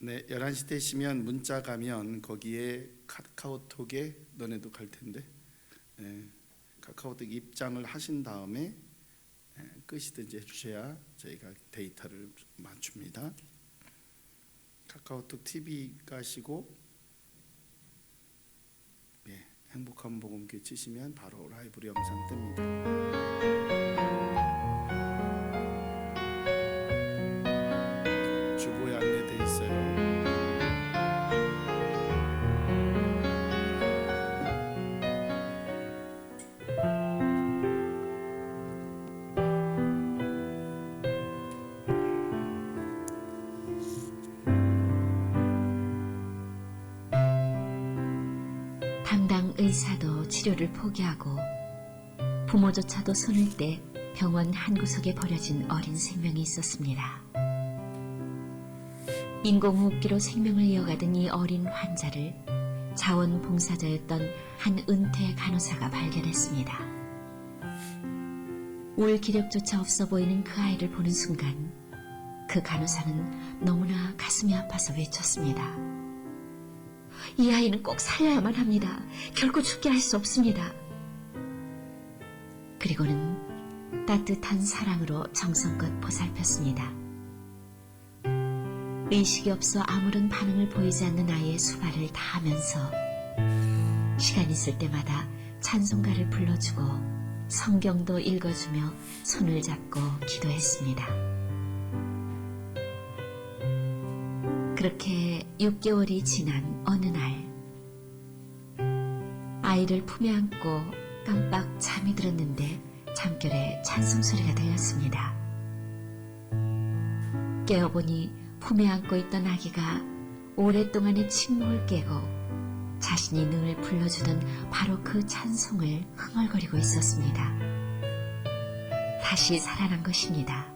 네, 11시 되시면 문자 가면 거기에 카카오톡에 너네도 갈 텐데 카카오톡 입장을 하신 다음에 끄시든지 해주셔야 저희가 데이터를 맞춥니다. 카카오톡 TV 가시고 행복한 복음교회 치시면 바로 라이브로 영상 뜹니다. 주보에 안내되어 있어요. 담당 의사도 치료를 포기하고 부모조차도 손을 떼 병원 한구석에 버려진 어린 생명이 있었습니다. 인공호흡기로 생명을 이어가던 이 어린 환자를 자원봉사자였던 한 은퇴 간호사가 발견했습니다. 울 기력조차 없어 보이는 그 아이를 보는 순간 그 간호사는 너무나 가슴이 아파서 외쳤습니다. 이 아이는 꼭 살려야만 합니다. 결코 죽게 할 수 없습니다. 그리고는 따뜻한 사랑으로 정성껏 보살폈습니다. 의식이 없어 아무런 반응을 보이지 않는 아이의 수발을 다하면서 시간 있을 때마다 찬송가를 불러주고 성경도 읽어주며 손을 잡고 기도했습니다. 그렇게 6개월이 지난 어느 날 아이를 품에 안고 깜빡 잠이 들었는데 잠결에 찬송소리가 들렸습니다. 깨어보니 품에 안고 있던 아기가 오랫동안의 침묵을 깨고 자신이 늘 불러주던 바로 그 찬송을 흥얼거리고 있었습니다. 다시 살아난 것입니다.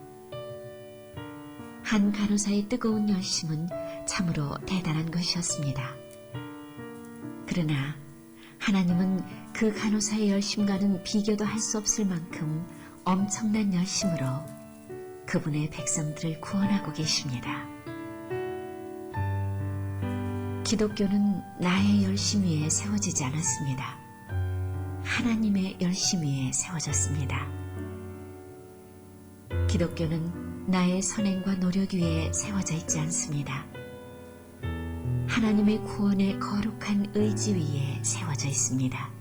한 간호사의 뜨거운 열심은 참으로 대단한 것이었습니다. 그러나 하나님은 그 간호사의 열심과는 비교도 할 수 없을 만큼 엄청난 열심으로 그분의 백성들을 구원하고 계십니다. 기독교는 나의 열심 위에 세워지지 않았습니다. 하나님의 열심 위에 세워졌습니다. 기독교는 나의 선행과 노력 위에 세워져 있지 않습니다. 하나님의 구원의 거룩한 의지 위에 세워져 있습니다.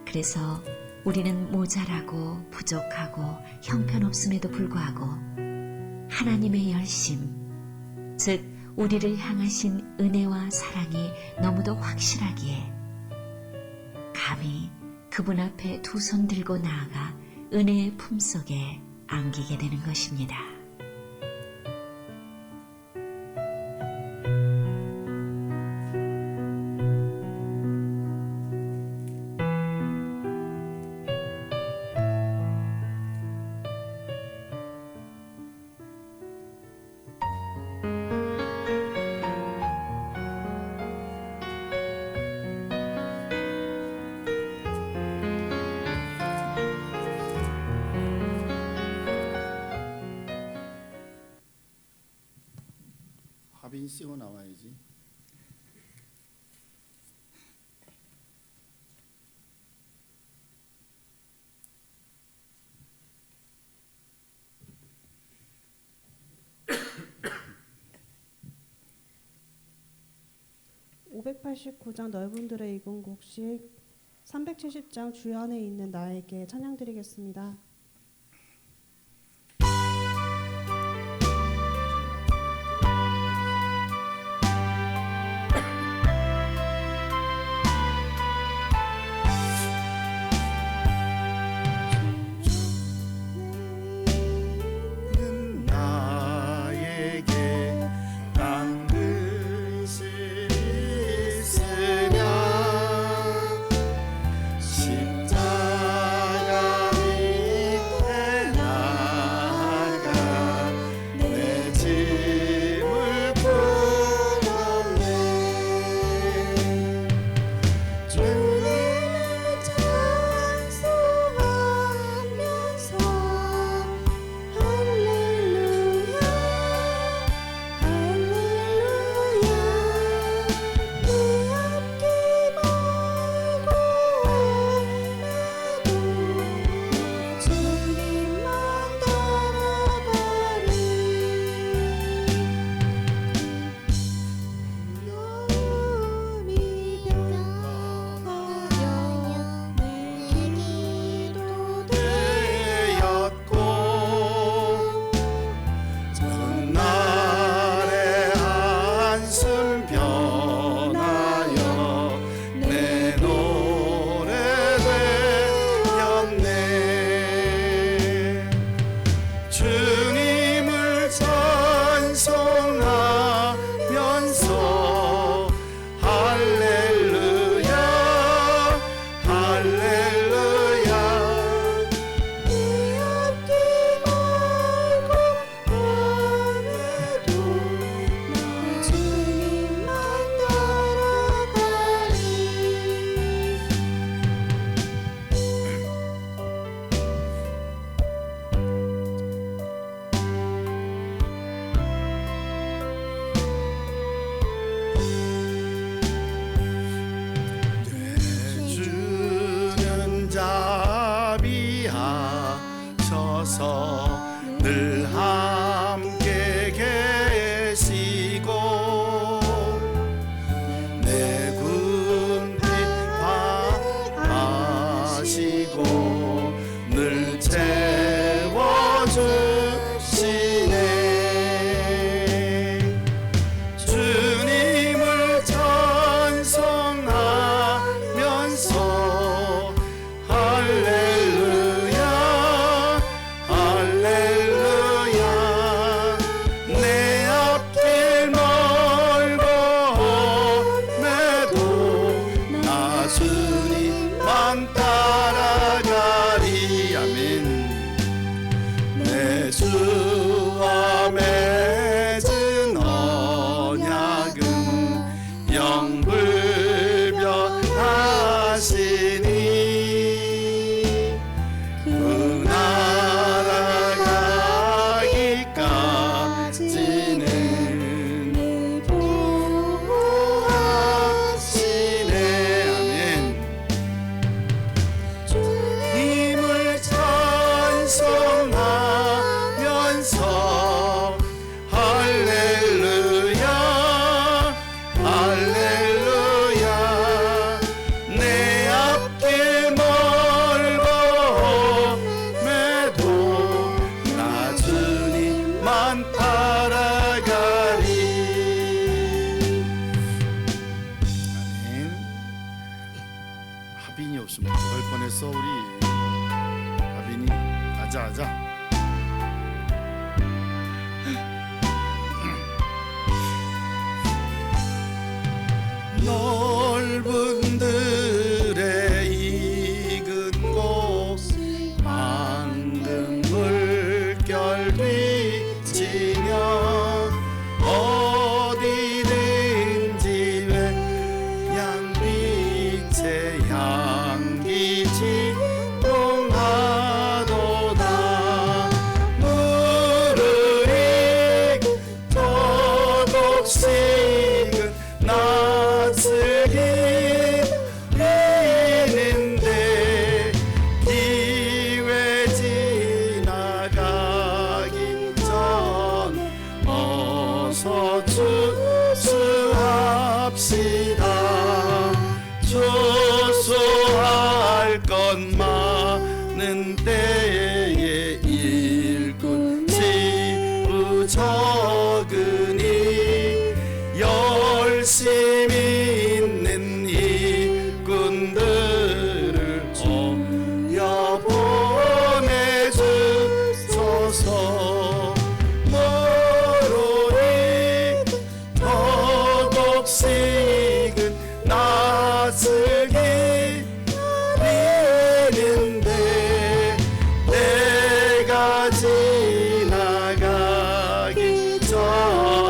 그래서 우리는 모자라고 부족하고 형편없음에도 불구하고 하나님의 열심, 즉 우리를 향하신 은혜와 사랑이 너무도 확실하기에 감히 그분 앞에 두 손 들고 나아가 은혜의 품속에 안기게 되는 것입니다. 하빈씨가 나와야지. (589장) 너희분들의 이군곡식 370장 주여 안에 있는 나에게 찬양드리겠습니다. 십자가 주님을 찬송하면서 할렐루야 할렐루야 내 앞길 멀고 멀어도 나 주님만 따라가리. 주는 자비하셔서 늘 함께 계시고 내 군비 바하시고 늘 채워주시네. 주님을 찬송하면서 할렐루야 할렐루야 내 앞길 멀고 매도 나 주님만 따라가리. 아멘. 내 주와 맺은 언약은 영불변하시니 그 나라 가기까지는 보호하시네. 아멘. 주님을 찬송하면서 할렐루야 할렐루야 내 앞길 멀고 매도 나 주님만 따라가리. 아멘. 하빈이 없으면 어떡할 뻔했어. 우리 하빈이 아자아자. 넓은 들의 익은 곳 맑은 물결 비치며 어디든지 양빛의 향기 진동하도다. 무르익 조금씩은 낯을 잃는데 기회 지나가기 전 어서 추수합시다. 추수할 것 많은 때에 일꾼 지부 적으니 열심히 있는 일꾼들을 옮겨 보내주소서. 모로리 더독식은 낯을 잃는데 내가 지나가기 전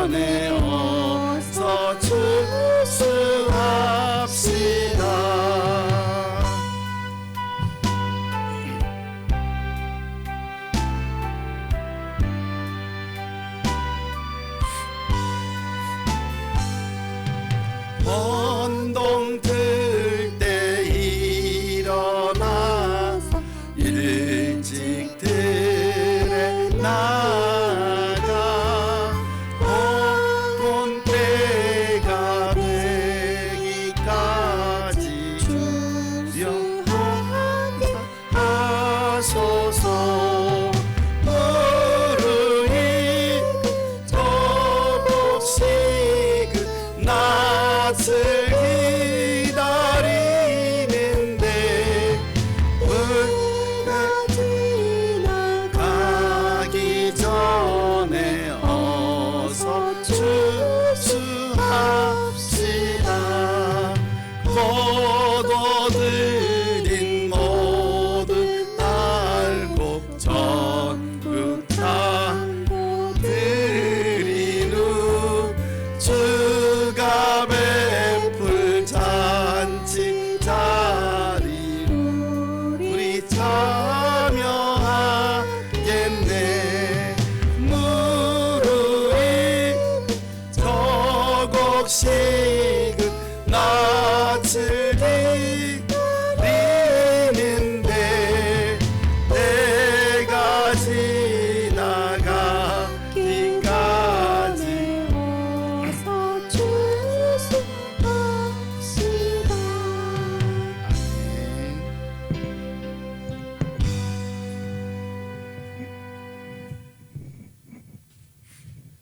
참여하겠네. 무르익 저곡식은 낯을 기리는데 내가 지나가기까지 어서 주시옵시다.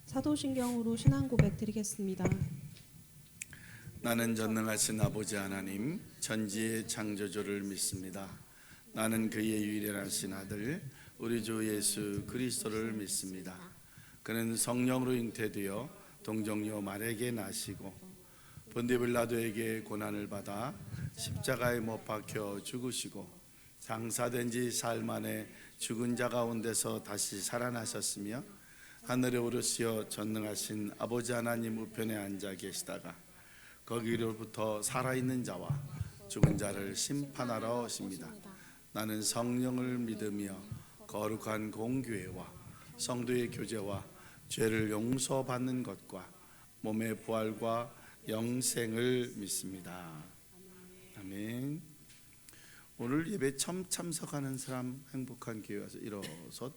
사도신경으로 신앙 고백 드리겠습니다. 나는 전능하신 아버지 하나님 천지의 창조주를 믿습니다. 나는 그의 유일하신 아들 우리 주 예수 그리스도를 믿습니다. 그는 성령으로 잉태되어 동정녀 마리아에게 나시고 본디 빌라도에게 고난을 받아 십자가에 못 박혀 죽으시고 장사된 지 사흘 만에 죽은 자 가운데서 다시 살아나셨으며 하늘에 오르시어 전능하신 아버지 하나님 우편에 앉아 계시다가 거기로부터 살아있는 자와 죽은 자를 심판하러 오십니다. 나는 성령을 믿으며 거룩한 공교회와 성도의 교제와 죄를 용서받는 것과 몸의 부활과 영생을 믿습니다. 아멘. 오늘 예배 처음 참석하는 사람 행복한 기회 와서 일어서.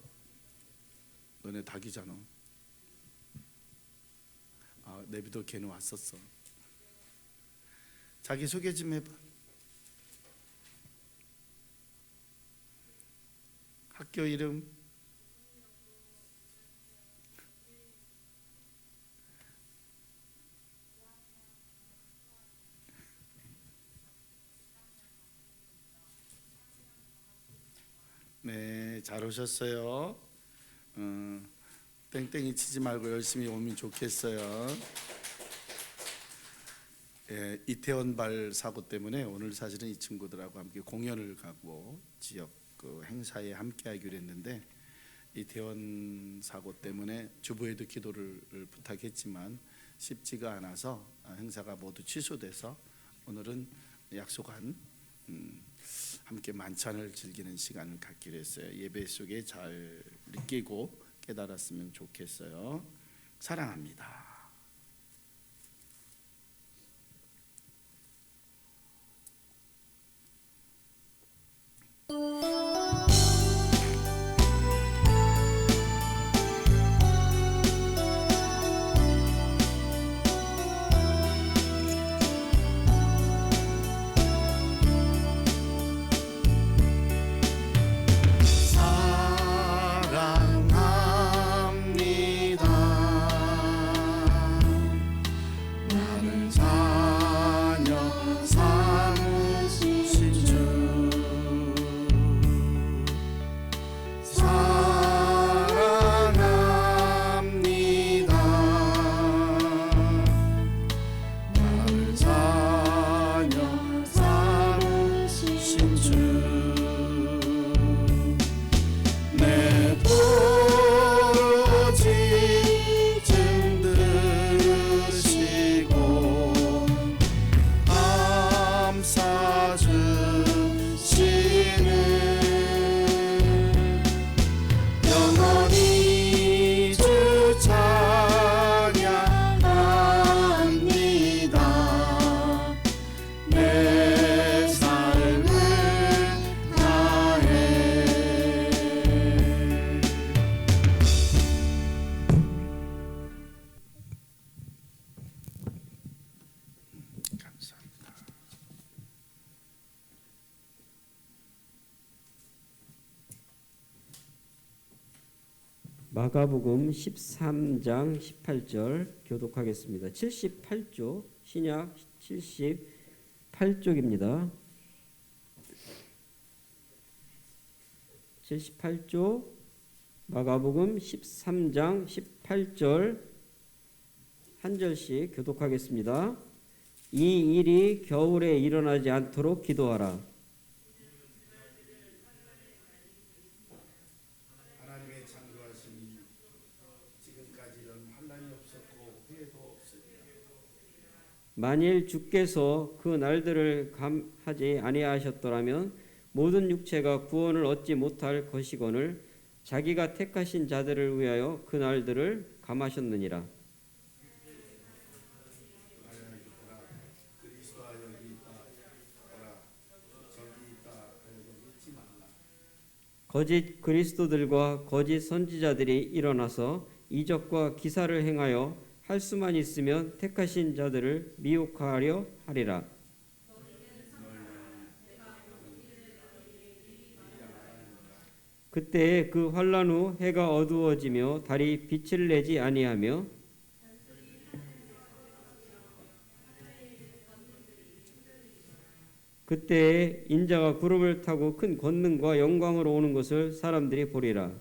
너네 닭이잖아. 내비도 걔는 왔었어. 자기 소개 좀 해봐. 학교 이름? 네, 잘 오셨어요. 땡땡이 치지 말고 열심히 오면 좋겠어요. 예, 이태원발 사고 때문에 오늘 사실은 이 친구들하고 함께 공연을 가고 지역 그 행사에 함께하기로 했는데 이태원 사고 때문에 주부에도 기도를 부탁했지만 쉽지가 않아서 행사가 모두 취소돼서 오늘은 약속한 함께 만찬을 즐기는 시간을 갖기로 했어요. 예배 속에 잘 느끼고 깨달았으면 좋겠어요. 사랑합니다. 마가복음 13장 18절 교독하겠습니다. 78조 신약 78쪽입니다. 78조 마가복음 13장 18절 한 절씩 교독하겠습니다. 이 일이 겨울에 일어나지 않도록 기도하라. 하나님의 창조하심이 지금까지 이런 환난이 없었고 후회도 없으리라. 만일 주께서 그 날들을 감하지 아니하셨더라면 모든 육체가 구원을 얻지 못할 것이거늘 자기가 택하신 자들을 위하여 그 날들을 감하셨느니라. 거짓 그리스도들과 거짓 선지자들이 일어나서 이적과 기사를 행하여 할 수만 있으면 택하신 자들을 미혹하려 하리라. 그때에 그 환난 후 해가 어두워지며 달이 빛을 내지 아니하며 그때에 인자가 구름을 타고 큰 권능과 영광으로 오는 것을 사람들이 보리라.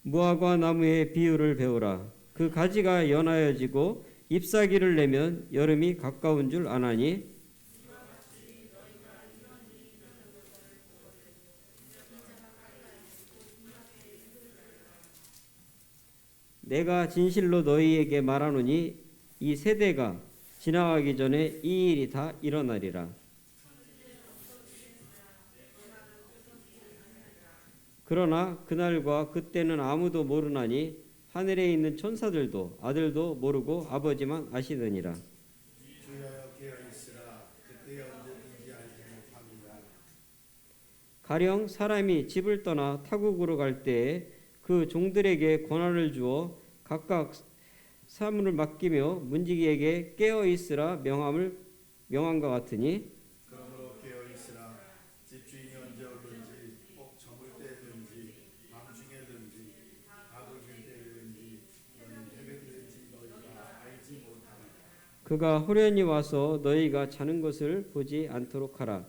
무화과 나무의 비유를 배우라. 그 가지가 연하여지고 잎사귀를 내면 여름이 가까운 줄 아나니 내가 진실로 너희에게 말하노니 이 세대가 지나가기 전에 이 일이 다 일어나리라. 그러나 그날과 그때는 아무도 모르나니 하늘에 있는 천사들도 아들도 모르고 아버지만 아시느니라. 가령 사람이 집을 떠나 타국으로 갈 때에 그 종들에게 권한을 주어 각각 사물을 맡기며 문지기에게 깨어 있으라 명함과 같으니 그러므로 깨어 있으라. 집주인이 언제 오든지 꼭 저물 때든지 밤중에든지 밥을 줄 때든지 너희 새벽이든지 너희가 알지 못하라. 그가 호련히 와서 너희가 자는 것을 보지 않도록 하라.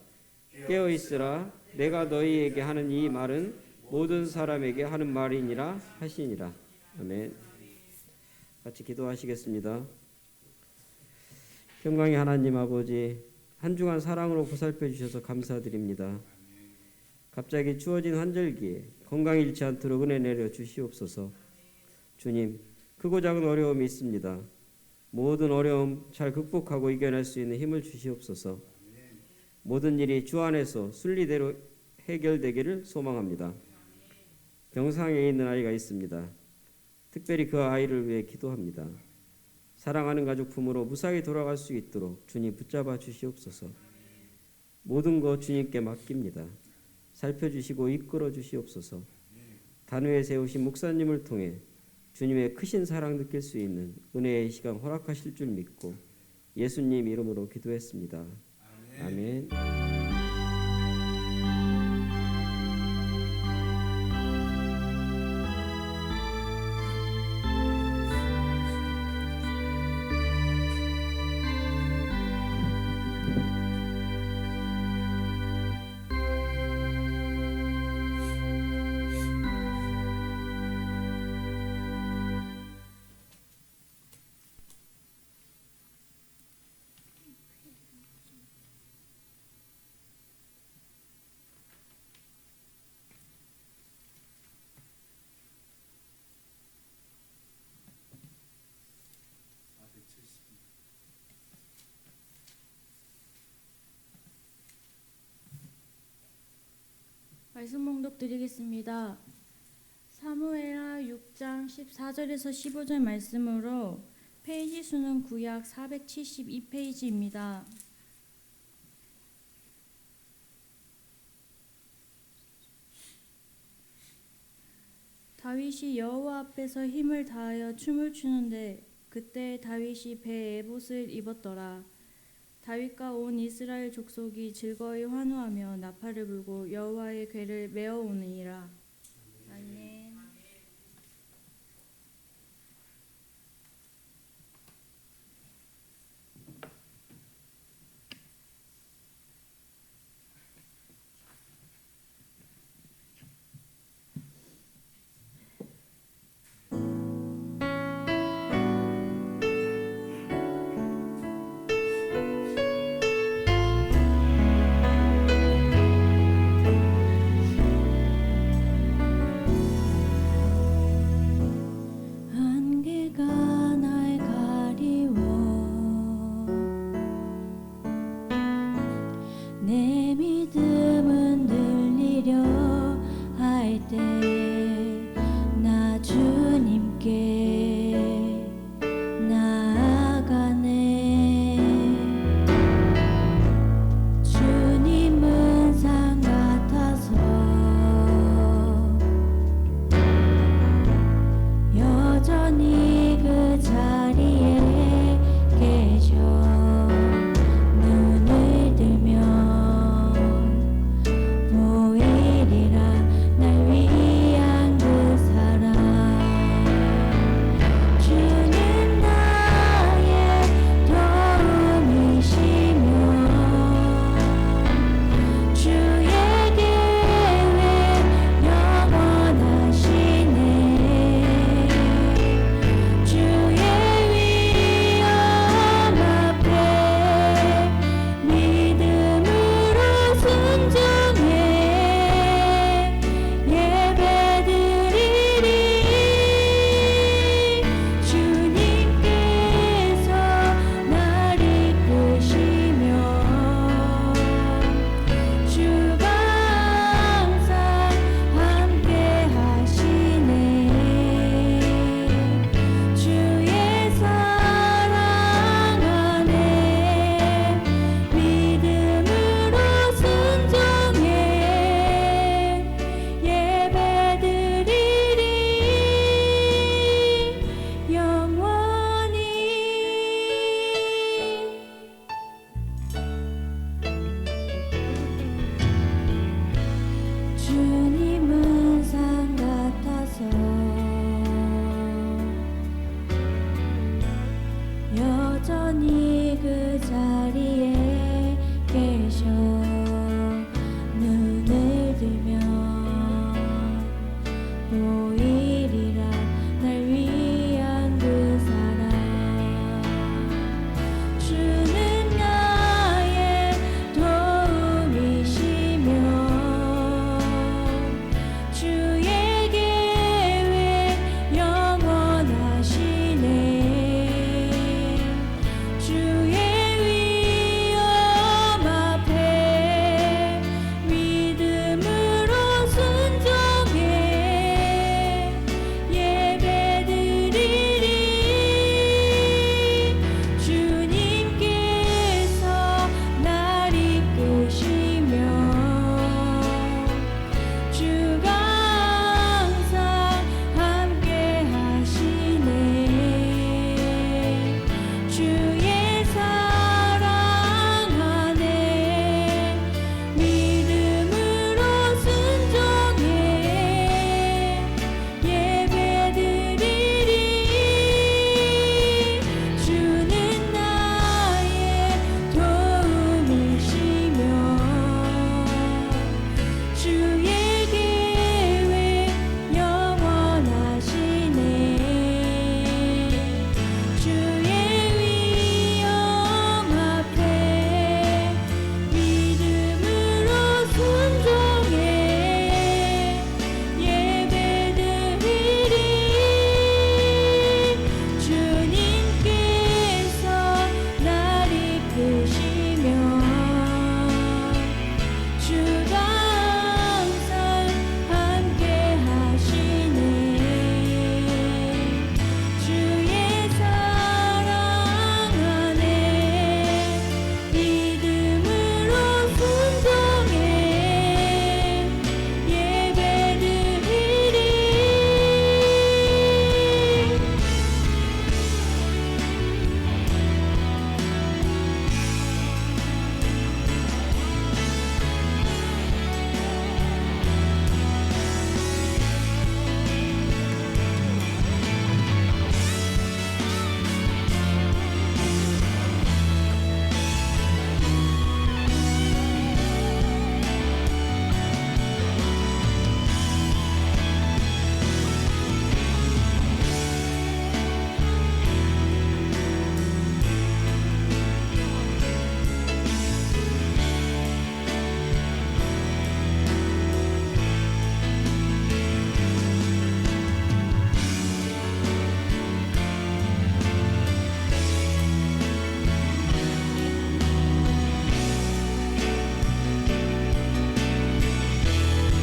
깨어 있으라. 내가 너희에게 하는 이 말은 모든 사람에게 하는 말이니라 하시니라. 아멘. 같이 기도하시겠습니다. 평강의 하나님 아버지, 한 주간 사랑으로 보살펴 주셔서 감사드립니다. 갑자기 추워진 환절기에 건강 잃지 않도록 은혜 내려 주시옵소서. 주님, 크고 작은 어려움이 있습니다. 모든 어려움 잘 극복하고 이겨낼 수 있는 힘을 주시옵소서. 모든 일이 주 안에서 순리대로 해결되기를 소망합니다. 병상에 있는 아이가 있습니다. 특별히 그 아이를 위해 기도합니다. 사랑하는 가족 품으로 무사히 돌아갈 수 있도록 주님 붙잡아 주시옵소서. 모든 것 주님께 맡깁니다. 살펴주시고 이끌어 주시옵소서. 단위에 세우신 목사님을 통해 주님의 크신 사랑 느낄 수 있는 은혜의 시간 허락하실 줄 믿고 예수님 이름으로 기도했습니다. 아멘. 말씀 봉독 드리겠습니다. 사무엘하 6장 14절에서 15절 말씀으로 페이지 수는 구약 472페이지입니다. 다윗이 여호와 앞에서 힘을 다하여 춤을 추는데 그때 다윗이 배에 에봇을 입었더라. 다윗과 온 이스라엘 족속이 즐거이 환호하며 나팔을 불고 여호와의 궤를 메어오느니라. 아멘. 그 자리에 계셔 눈을 들면 보이리라 날 위한 그 사랑 주는 나의 도움이시며 주의 계획 영원하시네 주의 위엄 앞에 믿음으로 순종해 예배드리리 주님께서 날 이끄시며 주가 항상 함께 하시네 주의 사랑 안에 믿음으로 순종해 예배드리리 주는 나의 도움이시며 주의 계획 영원하시네 주의 위엄 앞에 믿음으로 순종해 예배드리리 주님께서 날 이끄시며 주가 항상 함께 하시네 주의 사랑 안에 믿음으로 순종해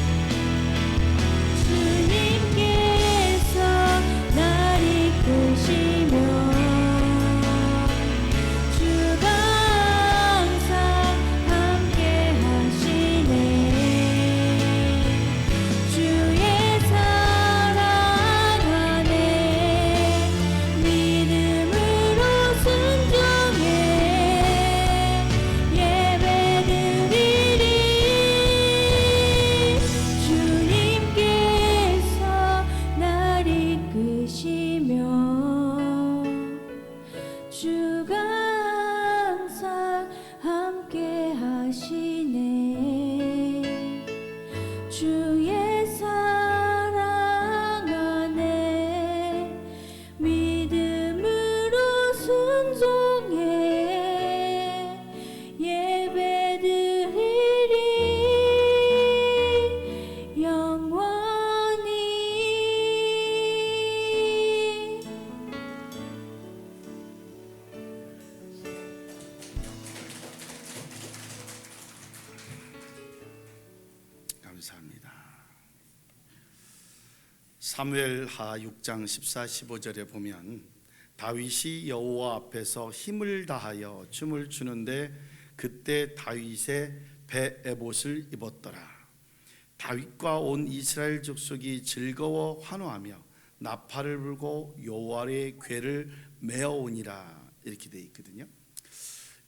예배드리리 주님께서 날 이끄시며 주가 항상 함께 하시네 주의 사랑 안에 믿음으로 순종해 예배드리리 주님께서 날 이끄시며 주가 항상 함께 하시네 주의 사랑 안에 믿음으로 순종해 예배드리리 영원히 감사합니다. 사무엘하 6장 14, 15절에 보면 다윗이 여호와 앞에서 힘을 다하여 춤을 추는데 그때 다윗의 배 에봇을 입었더라. 다윗과 온 이스라엘 족속이 즐거워 환호하며 나팔을 불고 여호와의 궤를 메어오니라 이렇게 돼 있거든요.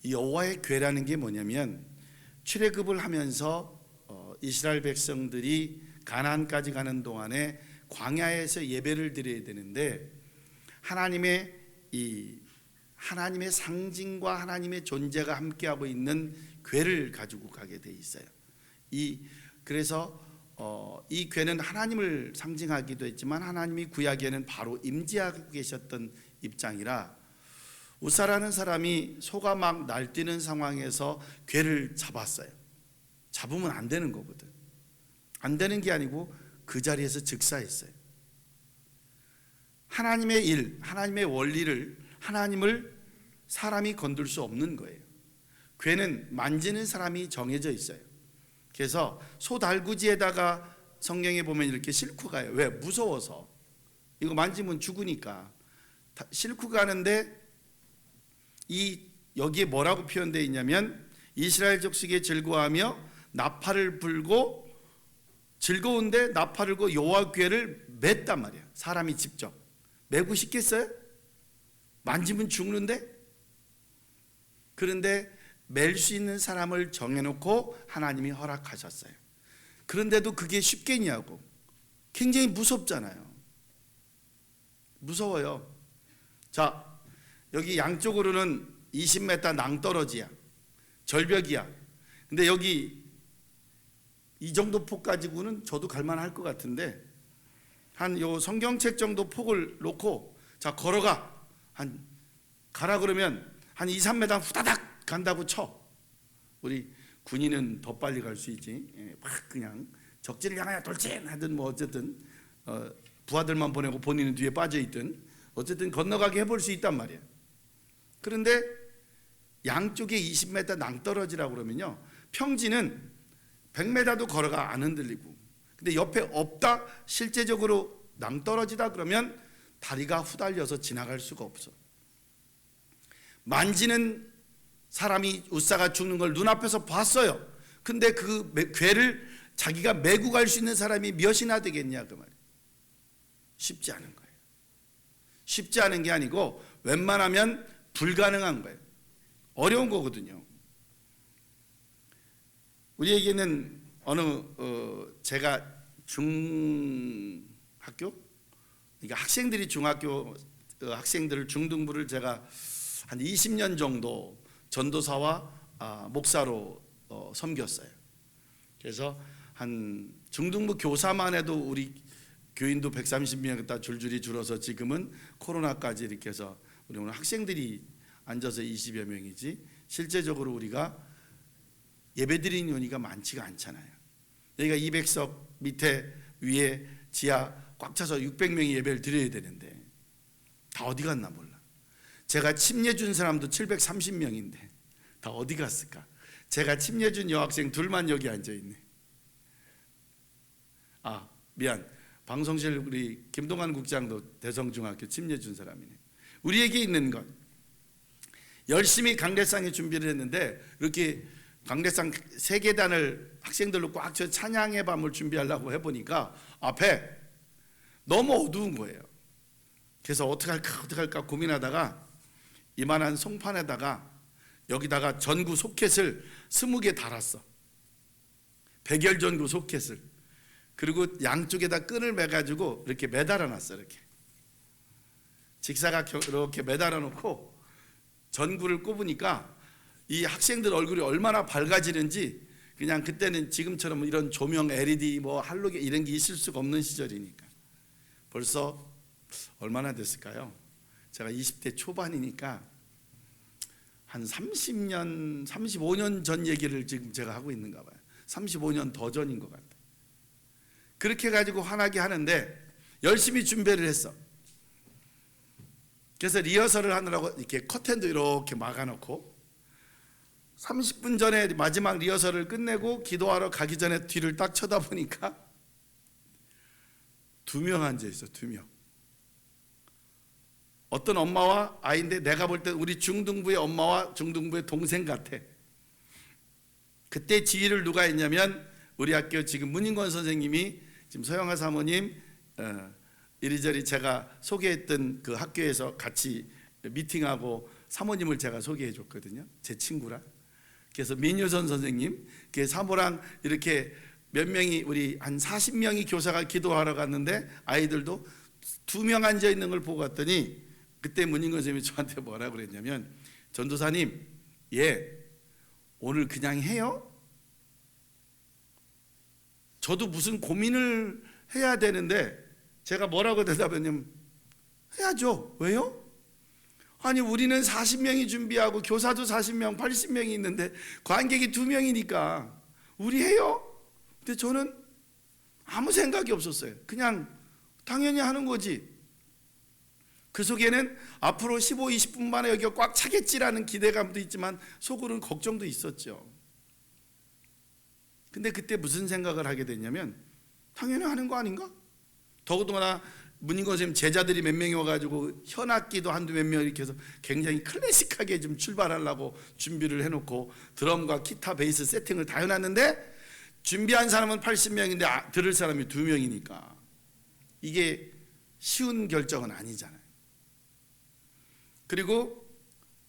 이 여호와의 궤라는 게 뭐냐면 출애굽을 하면서 이스라엘 백성들이 가나안까지 가는 동안에 광야에서 예배를 드려야 되는데 하나님의 이 하나님의 상징과 하나님의 존재가 함께하고 있는 궤를 가지고 가게 돼 있어요. 그래서 이 궤는 하나님을 상징하기도 했지만 하나님이 구약에는 바로 임재하고 계셨던 입장이라 우사라는 사람이 소가 막 날뛰는 상황에서 궤를 잡았어요. 잡으면 안 되는 거거든. 안 되는 게 아니고 그 자리에서 즉사했어요. 하나님의 일, 하나님의 원리를, 하나님을 사람이 건들 수 없는 거예요. 궤는 만지는 사람이 정해져 있어요. 그래서 소 달구지에다가 성경에 보면 이렇게 싣고 가요. 왜? 무서워서. 이거 만지면 죽으니까 싣고 가는데 여기에 뭐라고 표현되어 있냐면 이스라엘 족속에 즐거워하며 나팔을 불고 즐거운데 나팔을 불고 여호와 궤를 맸단 말이야. 사람이 직접 메고 싶겠어요? 만지면 죽는데? 그런데 맬 수 있는 사람을 정해놓고 하나님이 허락하셨어요. 그런데도 그게 쉽겠냐고. 굉장히 무섭잖아요. 무서워요. 자, 여기 양쪽으로는 20m 낭떠러지야. 절벽이야. 근데 여기 이 정도 폭 가지고는 저도 갈만할 것 같은데 한 요 성경책 정도 폭을 놓고 자 걸어가. 가라 그러면 한 2, 3m 후다닥 간다고 쳐. 우리 군인은 더 빨리 갈 수 있지. 막 그냥 적지를 향하여 돌진하든 뭐 어쨌든 부하들만 보내고 본인은 뒤에 빠져있든 어쨌든 건너가게 해볼 수 있단 말이야. 그런데 양쪽에 20m 낭떠러지라고 그러면요 평지는 100m도 걸어가 안 흔들리고 근데 옆에 없다 실제적으로 낭떠러지다 그러면 다리가 후달려서 지나갈 수가 없어. 만지는 사람이 우사가 죽는 걸 눈앞에서 봤어요. 근데 그 궤를 자기가 메고 갈 수 있는 사람이 몇이나 되겠냐 그 말이에요. 쉽지 않은 거예요. 쉽지 않은 게 아니고 웬만하면 불가능한 거예요. 어려운 거거든요. 우리에게는 제가 중학교 그러니까 학생들이 중학교 학생들을 중등부를 제가 한 20년 정도 전도사와 목사로 섬겼어요. 그래서 한 중등부 교사만 해도 우리 교인도 130명 다 줄줄이 줄어서 지금은 코로나까지 이렇게 해서 우리 오늘 학생들이 앉아서 20여 명이지 실제적으로 우리가 예배드리는 요니가 많지가 않잖아요. 여기가 200석 밑에 위에 지하 꽉 차서 600명이 예배를 드려야 되는데 다 어디 갔나 몰라. 제가 침례 준 사람도 730명인데 다 어디 갔을까? 제가 침례 준 여학생 둘만 여기 앉아있네. 미안. 방송실 우리 김동환 국장도 대성중학교 침례 준 사람이네. 우리에게 있는 것 열심히 강대상에 준비를 했는데 이렇게 강대상 3계단을 학생들로 꽉 채워 찬양의 밤을 준비하려고 해보니까 앞에 너무 어두운 거예요. 그래서 어떻게 할까 고민하다가 이만한 송판에다가 여기다가 전구 소켓을 20개 달았어. 백열 전구 소켓을. 그리고 양쪽에다 끈을 매가지고 이렇게 매달아 놨어. 이렇게 직사각형 이렇게 매달아 놓고 전구를 꼽으니까 이 학생들 얼굴이 얼마나 밝아지는지 그냥 그때는 지금처럼 이런 조명 LED 뭐 할로겐 이런 게 있을 수가 없는 시절이니까 벌써 얼마나 됐을까요? 제가 20대 초반이니까 한 30년, 35년 전 얘기를 지금 제가 하고 있는가 봐요. 35년 더 전인 것 같아요. 그렇게 가지고 화나게 하는데 열심히 준비를 했어. 그래서 리허설을 하느라고 이렇게 커튼도 이렇게 막아놓고 30분 전에 마지막 리허설을 끝내고 기도하러 가기 전에 뒤를 딱 쳐다보니까 2명 앉아있어. 2명. 어떤 엄마와 아이인데 내가 볼 때 우리 중등부의 엄마와 중등부의 동생 같아. 그때 지휘를 누가 했냐면 우리 학교 지금 문인권 선생님이 지금 서영아 사모님 이리저리 제가 소개했던 그 학교에서 같이 미팅하고 사모님을 제가 소개해 줬거든요. 제 친구라. 그래서 민유선 선생님, 그 사모랑 이렇게 몇 명이 우리 한 40명이 교사가 기도하러 갔는데 아이들도 2명 앉아 있는 걸 보고 갔더니 그때 문인권 선생님이 저한테 뭐라고 그랬냐면, 전도사님, 오늘 그냥 해요? 저도 무슨 고민을 해야 되는데 제가 뭐라고 대답했냐면, 해야죠. 왜요? 아니 우리는 40명이 준비하고 교사도 40명, 80명이 있는데 관객이 2명이니까 우리 해요? 근데 저는 아무 생각이 없었어요. 그냥 당연히 하는 거지. 그 속에는 앞으로 15, 20분 만에 여기가 꽉 차겠지라는 기대감도 있지만 속으로는 걱정도 있었죠. 근데 그때 무슨 생각을 하게 됐냐면, 당연히 하는 거 아닌가? 더구나 문인권 선생님 제자들이 몇 명이 와가지고 현악기도 한두 몇 명 이렇게 해서 굉장히 클래식하게 좀 출발하려고 준비를 해놓고 드럼과 기타, 베이스 세팅을 다 해놨는데 준비한 사람은 80명인데 들을 사람이 2명이니까 이게 쉬운 결정은 아니잖아요. 그리고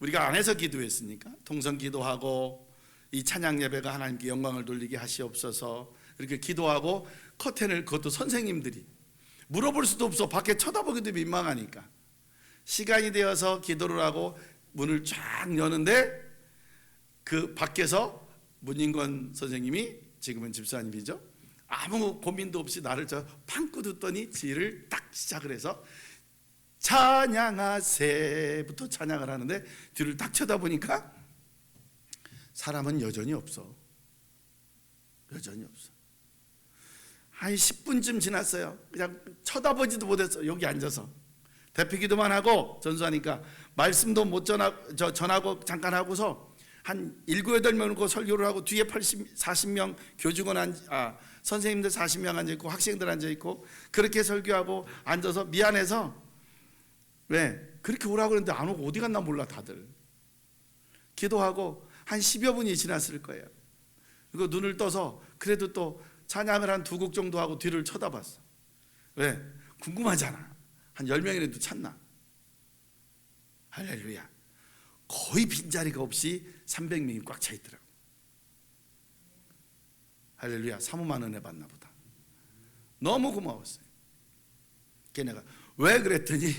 우리가 안에서 기도했으니까 통성 기도하고 이 찬양 예배가 하나님께 영광을 돌리게 하시옵소서 이렇게 기도하고 커튼을, 그것도 선생님들이 물어볼 수도 없어. 밖에 쳐다보기도 민망하니까 시간이 되어서 기도를 하고 문을 쫙 여는데 그 밖에서 문인권 선생님이, 지금은 집사님이죠, 아무 고민도 없이 나를 팡 끄덕더니 지를 딱 시작을 해서 찬양하세부터 찬양을 하는데 뒤를 딱 쳐다보니까 사람은 여전히 없어. 여전히 없어. 한 10분쯤 지났어요. 그냥 쳐다보지도 못했어. 여기 앉아서 대피기도만 하고 전수하니까 말씀도 못 전하고 잠깐 하고서 한 7, 8명 설교를 하고 뒤에 40명 교직원 선생님들 40명 앉아있고 학생들 앉아있고 그렇게 설교하고 앉아서 미안해서, 왜 그렇게 오라고 그랬는데 안 오고 어디 갔나 몰라. 다들 기도하고 한 10여 분이 지났을 거예요. 그리고 눈을 떠서 그래도 또 찬양을 한 2곡 정도 하고 뒤를 쳐다봤어. 왜? 궁금하잖아. 한 10명이라도 찾나? 할렐루야. 거의 빈자리가 없이 300명이 꽉 차 있더라고. 할렐루야. 사모만 은혜 받나 보다. 너무 고마웠어요. 걔네가 왜 그랬더니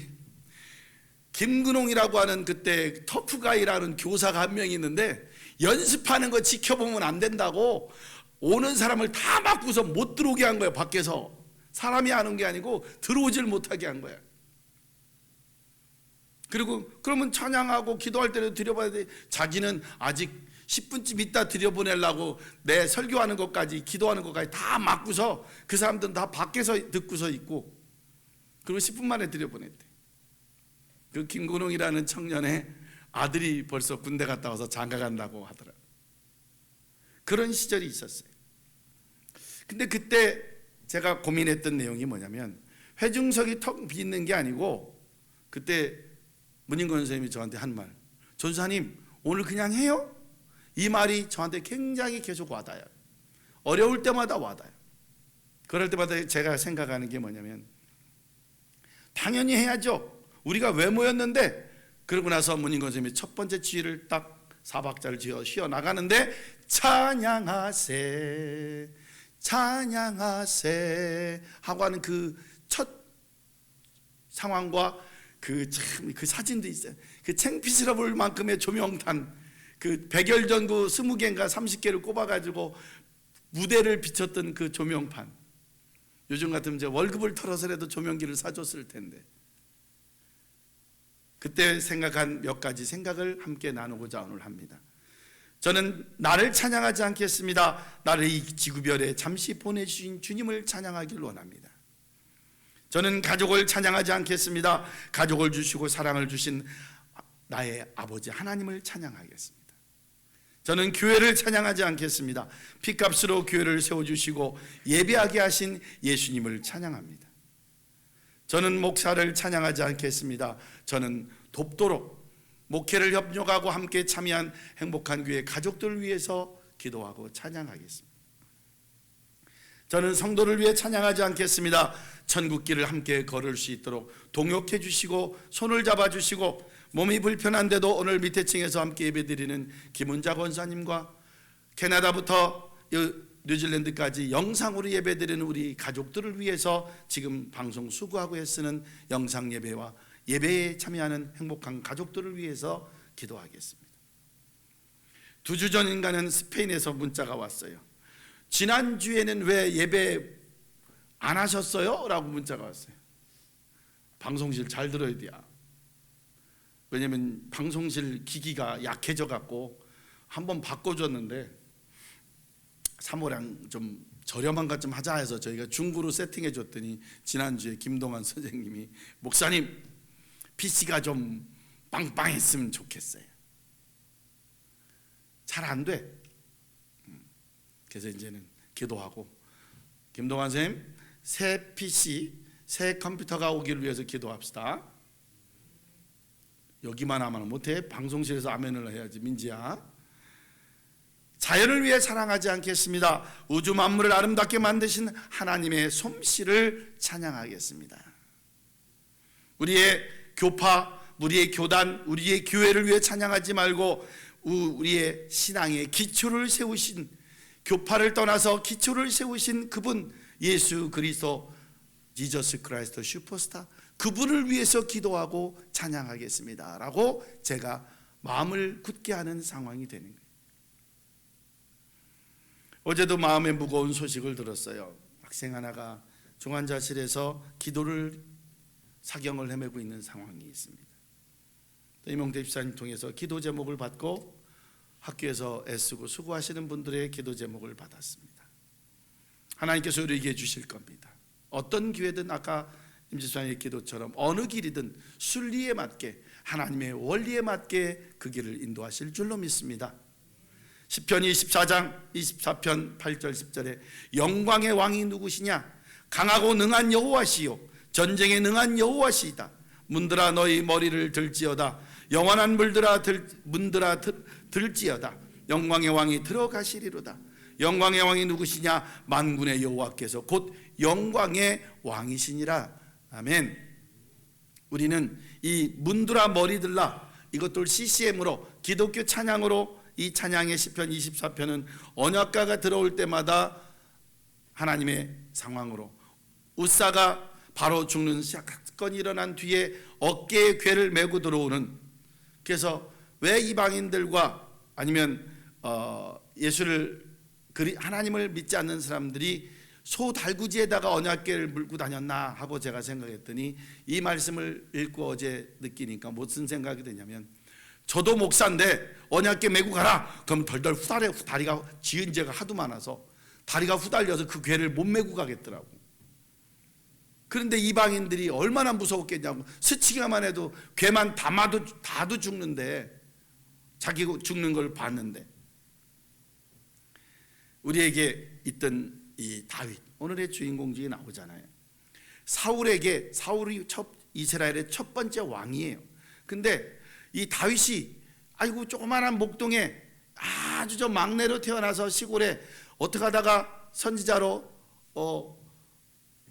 김근홍이라고 하는 그때 터프가이라는 교사가 한 명 있는데 연습하는 거 지켜보면 안 된다고 오는 사람을 다 막고서 못 들어오게 한 거예요. 밖에서 사람이 하는 게 아니고 들어오질 못하게 한 거예요. 그리고 그러면 찬양하고 기도할 때도 드려봐야 돼. 자기는 아직 10분쯤 있다 드려보내려고 내 설교하는 것까지, 기도하는 것까지 다 막고서 그 사람들은 다 밖에서 듣고서 있고, 그리고 10분 만에 드려보냈대. 그 김근홍이라는 청년의 아들이 벌써 군대 갔다 와서 장가 간다고 하더라고요. 그런 시절이 있었어요. 근데 그때 제가 고민했던 내용이 뭐냐면, 회중석이 턱 비있는 게 아니고, 그때 문인권 선생님이 저한테 한 말, 전사님 오늘 그냥 해요? 이 말이 저한테 굉장히 계속 와닿아요. 어려울 때마다 와닿아요. 그럴 때마다 제가 생각하는 게 뭐냐면, 당연히 해야죠. 우리가 왜 모였는데. 그러고 나서 문인권 선생님이 첫 번째 지휘를 딱 4박자를 쉬어 나가는데, 찬양하세 찬양하세 하고 하는 그 첫 상황과 그 사진도 있어요. 그 창피스러울 만큼의 조명탄, 그 백열전구 20개인가 30개를 꼽아가지고 무대를 비췄던 그 조명판. 요즘 같으면 이제 월급을 털어서라도 조명기를 사줬을 텐데, 그때 생각한 몇 가지 생각을 함께 나누고자 오늘 합니다. 저는 나를 찬양하지 않겠습니다. 나를 이 지구별에 잠시 보내주신 주님을 찬양하길 원합니다. 저는 가족을 찬양하지 않겠습니다. 가족을 주시고 사랑을 주신 나의 아버지 하나님을 찬양하겠습니다. 저는 교회를 찬양하지 않겠습니다. 피값으로 교회를 세워주시고 예배하게 하신 예수님을 찬양합니다. 저는 목사를 찬양하지 않겠습니다. 저는 돕도록 목회를 협력하고 함께 참여한 행복한 교회 가족들을 위해서 기도하고 찬양하겠습니다. 저는 성도를 위해 찬양하지 않겠습니다. 천국길을 함께 걸을 수 있도록 동역해 주시고 손을 잡아 주시고, 몸이 불편한데도 오늘 밑에 층에서 함께 예배드리는 김은자 권사님과 캐나다부터 뉴질랜드까지 영상으로 예배드리는 우리 가족들을 위해서 지금 방송 수고하고 애쓰는 영상 예배와 예배에 참여하는 행복한 가족들을 위해서 기도하겠습니다. 2주 전인가는 스페인에서 문자가 왔어요. 지난주에는 왜 예배 안 하셨어요? 라고 문자가 왔어요. 방송실 잘 들어야 돼요. 왜냐면 방송실 기기가 약해져 갖고 한번 바꿔줬는데 사모랑 좀 저렴한 것 좀 하자 해서 저희가 중고로 세팅해 줬더니 지난주에 김동환 선생님이 목사님 PC가 좀 빵빵했으면 좋겠어요. 잘 안 돼. 그래서 이제는 기도하고 김동환 선생님 새 PC 새 컴퓨터가 오기를 위해서 기도합시다. 여기만 하면 못해. 방송실에서 아멘을 해야지. 민지야, 자연을 위해 사랑하지 않겠습니다. 우주 만물을 아름답게 만드신 하나님의 솜씨를 찬양하겠습니다. 우리의 교파, 우리의 교단, 우리의 교회를 위해 찬양하지 말고 우리의 신앙의 기초를 세우신, 교파를 떠나서 기초를 세우신 그분 예수 그리스도, 지저스 크라이스트 슈퍼스타, 그분을 위해서 기도하고 찬양하겠습니다 라고 제가 마음을 굳게 하는 상황이 되는 거예요. 어제도 마음에 무거운 소식을 들었어요. 학생 하나가 중환자실에서 기도를 사경을 헤매고 있는 상황이 있습니다. 이명대 집사님 통해서 기도 제목을 받고 학교에서 애쓰고 수고하시는 분들의 기도 제목을 받았습니다. 하나님께서 우리에게 주실 겁니다. 어떤 기회든 아까 임 집사님의 기도처럼 어느 길이든 순리에 맞게, 하나님의 원리에 맞게 그 길을 인도하실 줄로 믿습니다. 시편 24장 24편 8절 10절에 영광의 왕이 누구시냐? 강하고 능한 여호와시요 전쟁에 능한 여호와시이다. 문들아 너희 머리를 들지어다. 영원한 문들아 들지어다. 영광의 왕이 들어가시리로다. 영광의 왕이 누구시냐? 만군의 여호와께서 곧 영광의 왕이시니라. 아멘. 우리는 이 문들아 머리들라, 이것들 CCM으로 기독교 찬양으로, 이 찬양의 시편 24편은 언약가가 들어올 때마다 하나님의 상황으로, 웃사가 바로 죽는 사건이 일어난 뒤에 어깨에 궤를 메고 들어오는, 그래서 왜 이방인들과 아니면 하나님을 믿지 않는 사람들이 소 달구지에다가 언약궤를 물고 다녔나 하고 제가 생각했더니 이 말씀을 읽고 어제 느끼니까 무슨 생각이 드냐면, 저도 목사인데 언약궤 메고 가라 그럼 덜덜 다리가 지은 죄가 하도 많아서 다리가 후달려서 그 궤를 못 메고 가겠더라고. 그런데 이방인들이 얼마나 무서웠겠냐고. 스치기만 해도 궤만 다도 죽는데, 자기 죽는 걸 봤는데. 우리에게 있던 이 다윗, 오늘의 주인공 중에 나오잖아요. 사울이 이스라엘의 첫 번째 왕이에요. 근데 이 다윗이 아이고 조그마한 목동에 아주 저 막내로 태어나서 시골에 어떻게 하다가 선지자로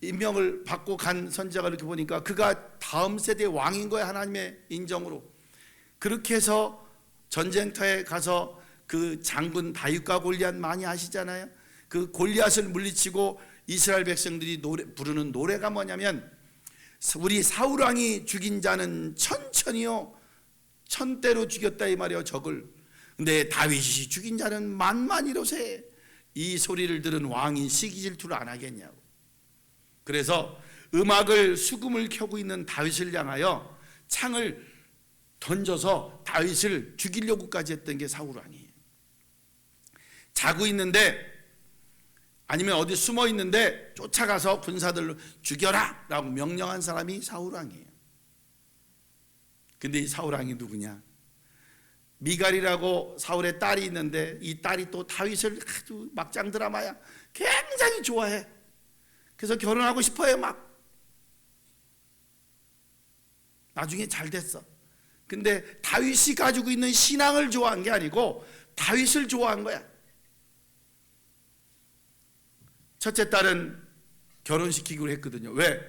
임명을 받고 간 선지자가 이렇게 보니까 그가 다음 세대의 왕인 거야, 하나님의 인정으로. 그렇게 해서 전쟁터에 가서 그 장군 다윗과 골리앗 많이 아시잖아요. 그 골리앗을 물리치고 이스라엘 백성들이 부르는 노래가 뭐냐면, 우리 사울 왕이 죽인 자는 천천히요 1000대로 죽였다 이 말이에요, 적을. 근데 다윗이 죽인 자는 만만이로세. 이 소리를 들은 왕이 시기 질투를 안 하겠냐고. 그래서 수금을 켜고 있는 다윗을 향하여 창을 던져서 다윗을 죽이려고까지 했던 게 사울 왕이에요. 자고 있는데, 아니면 어디 숨어 있는데 쫓아가서 군사들로 죽여라 라고 명령한 사람이 사울 왕이에요. 근데 이 사울 왕이 누구냐? 미갈이라고 사울의 딸이 있는데, 이 딸이 또 다윗을 아주 막장 드라마야 굉장히 좋아해. 그래서 결혼하고 싶어요 막. 나중에 잘 됐어. 근데 다윗이 가지고 있는 신앙을 좋아한 게 아니고 다윗을 좋아한 거야. 첫째 딸은 결혼시키기로 했거든요. 왜?